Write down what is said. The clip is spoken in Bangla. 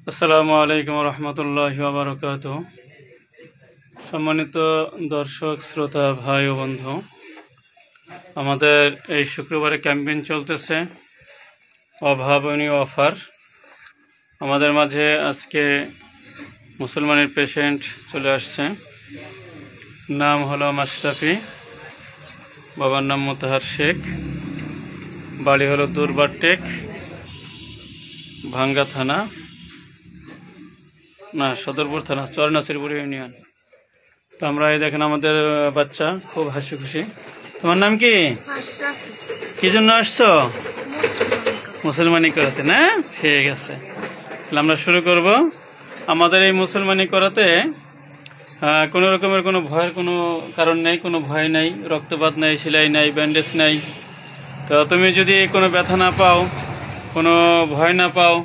আসসালামু আলাইকুম রহমতুল্লাহি ওয়া বারাকাতুহু। সম্মানিত দর্শক শ্রোতা ভাই ও বন্ধু, আমাদের এই শুক্রবারে ক্যাম্পেইন চলতেছে অভাবনীয় অফার। আমাদের মাঝে আজকে মুসলমানের পেশেন্ট চলে আসছে। নাম হলো মাশরাফি, বাবার নাম মোতাহার শেখ, বাড়ি হলো দুর্বারটেক, ভাঙ্গা থানা, না সদরপুর থানা, চরনাসিরপুর ইউনিয়ন। তো আমরা এই দেখেন আমাদের বাচ্চা খুব হাসি খুশি। তোমার নাম কি? কি জন্য আসছো? মুসলমানি করাতে না? ঠিক আছে, তাহলে আমরা শুরু করব। আমাদের এই মুসলমানি করাতে কোনো রকমের কোনো ভয়ের কোনো কারণ নেই, কোনো ভয় নাই, রক্তপাত নাই, সেলাই নাই, ব্যান্ডেজ নাই। তো তুমি যদি কোনো ব্যথা না পাও, কোনো ভয় না পাও,